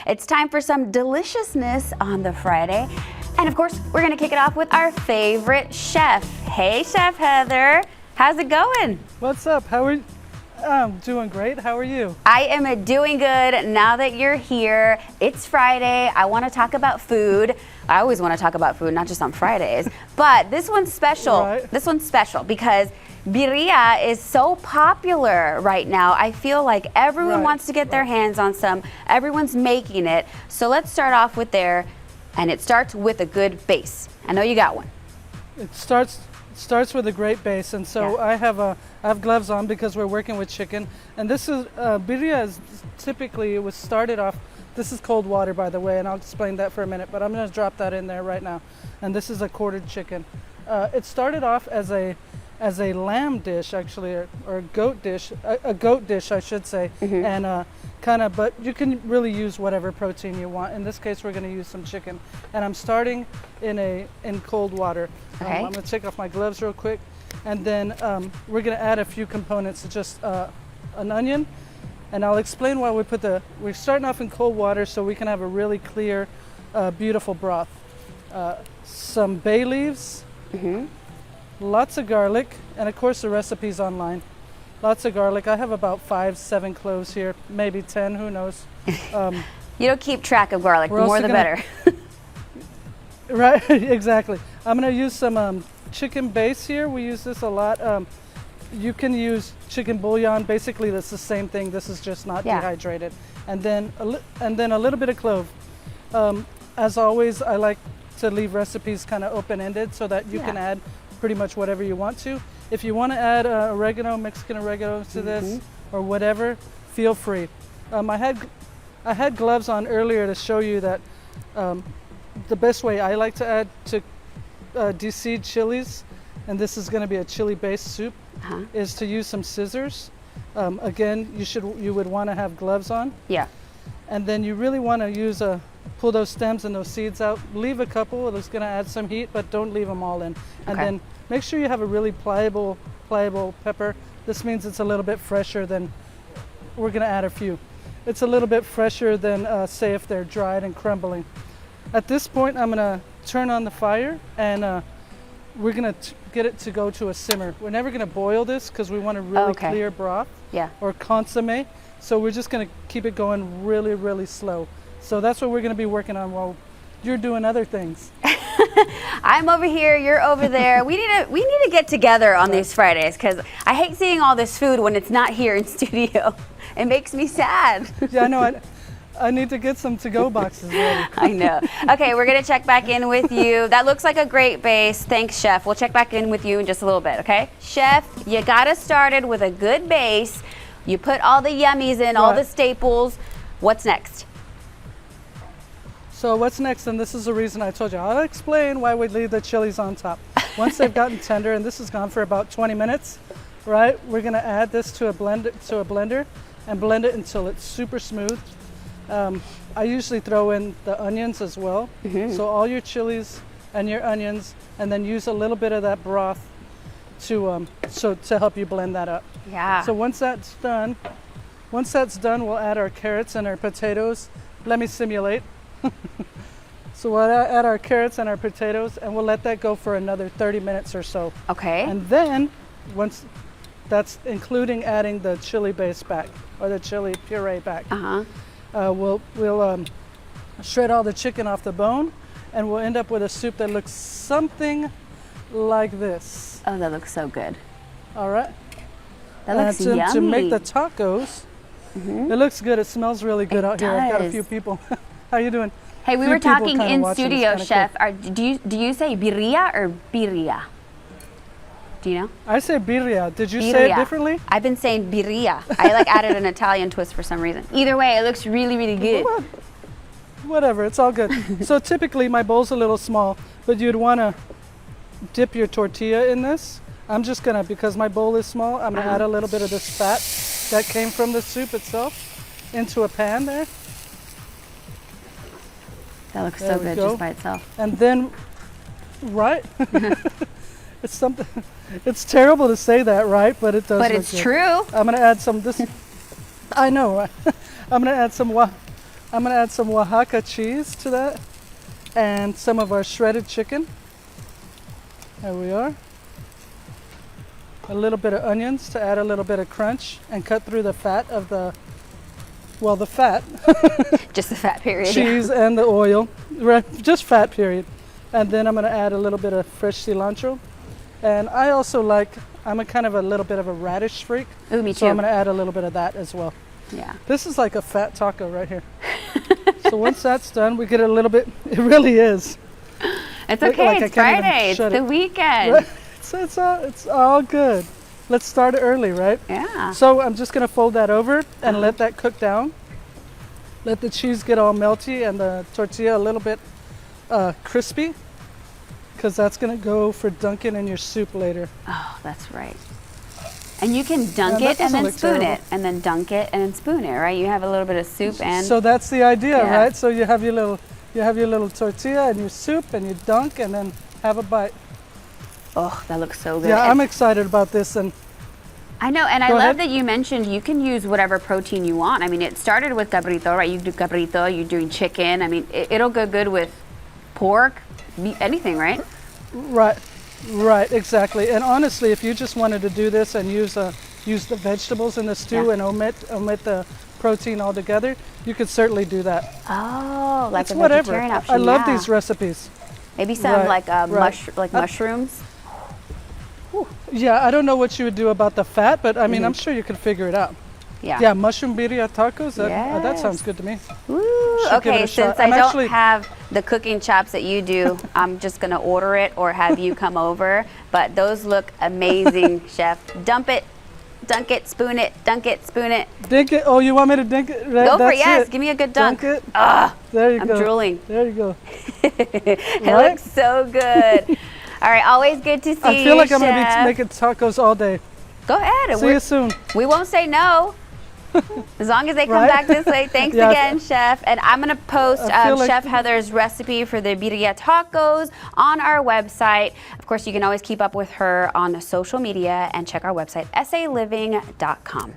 It's time for some deliciousness on the Friday. And of course, we're gonna kick it off with our favorite chef. Hey, Chef Heather, how's it going? What's up? How are you? I'm doing great. How are you? I am doing good now that you're here. It's Friday. I want to talk about food. I always want to talk about food, not just on Fridays. But this one's special. Right. This one's special because birria is so popular right now. I feel like everyone wants to get their hands on some. Everyone's making it. So let's start off with there, and it starts with a good base. I know you got one. It starts with a great base, and so Yeah. I have gloves on because we're working with chicken. And this is birria is typically, it was started off. This is cold water, by the way, and I'll explain that for a minute. But I'm going to drop that in there right now. And this is a quartered chicken. It started off as a lamb dish, actually, or a goat dish, a goat dish, I should say, and but you can really use whatever protein you want. In this case, we're going to use some chicken, and I'm starting in cold water. Okay. I'm going to take off my gloves real quick, and then we're going to add a few components, just an onion, and I'll explain why we're starting off in cold water so we can have a really clear, beautiful broth. Some bay leaves. Lots of garlic, and of course the recipe's online. Lots of garlic. I have about 5-7 cloves here, maybe 10, who knows. You don't keep track of garlic, the more the better. Right, exactly. I'm going to use some chicken base here. We use this a lot. You can use chicken bouillon. Basically, that's the same thing. This is just not dehydrated. And then a little bit of clove. As always, I like to leave recipes kind of open-ended so that you can add pretty much whatever you want to. If you want to add oregano, Mexican oregano to this or whatever, feel free. I had gloves on earlier to show you that the best way I like to add to de-seed chilies, and this is going to be a chili-based soup, is to use some scissors. Again, you would want to have gloves on. Yeah. And then you really want to use pull those stems and those seeds out. Leave a couple. It's going to add some heat, but don't leave them all in. And then make sure you have a really pliable pepper. This means it's a little bit fresher than, we're going to add a few. It's a little bit fresher than, say, if they're dried and crumbling. At this point, I'm going to turn on the fire, and we're going to get it to go to a simmer. We're never going to boil this because we want a really clear broth or consomme. So we're just going to keep it going really, really slow. So that's what we're going to be working on while you're doing other things. I'm over here, you're over there. We need to get together on these Fridays because I hate seeing all this food when it's not here in studio. It makes me sad. Yeah, I know. I need to get some to-go boxes ready. I know. Okay, we're going to check back in with you. That looks like a great base. Thanks, Chef. We'll check back in with you in just a little bit, okay? Chef, you got us started with a good base. You put all the yummies in, all the staples. What's next? So what's next, and this is the reason I told you, I'll explain why we leave the chilies on top. Once they've gotten tender, and this has gone for about 20 minutes, right, we're going to add this to a blender and blend it until it's super smooth. I usually throw in the onions as well. So all your chilies and your onions, and then use a little bit of that broth to help you blend that up. Yeah. So once that's done, we'll add our carrots and our potatoes. Let me simulate. So we'll add our carrots and our potatoes, and we'll let that go for another 30 minutes or so. Okay. And then, once that's including adding the chili base back, or the chili puree back, we'll shred all the chicken off the bone, and we'll end up with a soup that looks something like this. Oh, that looks so good. All right. That looks yummy. To make the tacos, it looks good. It smells really good out here. I've got a few people. How you doing? Hey, we were talking in studio, Chef. Do you say birria or birria? Do you know? I say birria. Did you say it differently? I've been saying birria. I added an Italian twist for some reason. Either way, it looks really, really good. Whatever, it's all good. So typically my bowl's a little small, but you'd want to dip your tortilla in this. I'm just gonna, because my bowl is small, I'm gonna add a little bit of this fat that came from the soup itself into a pan there. That looks so good just by itself. And then, right? It's something. It's terrible to say that, right? But it does. But it's true. I'm gonna add some this. I know. I'm gonna add some I'm gonna add some Oaxaca cheese to that and some of our shredded chicken. There we are. A little bit of onions to add a little bit of crunch and cut through the fat of the fat. Just the fat period. Cheese and the oil, right? Just fat period. And then I'm gonna add a little bit of fresh cilantro. And I also I'm a little bit of a radish freak. Ooh, me too. So I'm gonna add a little bit of that as well. Yeah. This is like a fat taco right here. So once that's done, we get a little bit, it really is. It's okay, it's Friday, it's the weekend. Right? It's all good. Let's start early, right? Yeah. So I'm just gonna fold that over and let that cook down. Let the cheese get all melty and the tortilla a little bit crispy, because that's gonna go for dunking in your soup later. Oh, that's right. And you can dunk it and then spoon it, and then dunk it and then spoon it, right? You have a little bit of soup and. So that's the idea, right? So you have your little tortilla and your soup, and you dunk and then have a bite. Oh, that looks so good. Yeah, I'm excited about this. And I know, and I love that you mentioned you can use whatever protein you want. I mean, it started with cabrito, right? You do cabrito, you're doing chicken. I mean, it'll go good with pork, meat, anything, right? Right, exactly. And honestly, if you just wanted to do this and use the vegetables in the stew and omit the protein altogether, you could certainly do that. Oh, like it's a whatever. vegetarian option. I love these recipes. Maybe some mushrooms. Yeah, I don't know what you would do about the fat, but I mean, I'm sure you could figure it out. Yeah, mushroom birria tacos. That sounds good to me. Ooh, okay, since I don't have the cooking chops that you do, I'm just gonna order it or have you come over. But those look amazing, chef. Dunk it, spoon it, dunk it, spoon it. Dink it. Oh, you want me to dink it? Go for it. Yes. Give me a good dunk. Dunk it. There you go. I'm drooling. There you go. It looks so good. All right, always good to see you, I feel like I'm Chef. gonna be making tacos all day. Go ahead. See you soon. We won't say no. As long as they come back this way. Thanks again, Chef. And I'm going to post Chef Heather's recipe for the birria tacos on our website. Of course, you can always keep up with her on social media and check our website, saliving.com.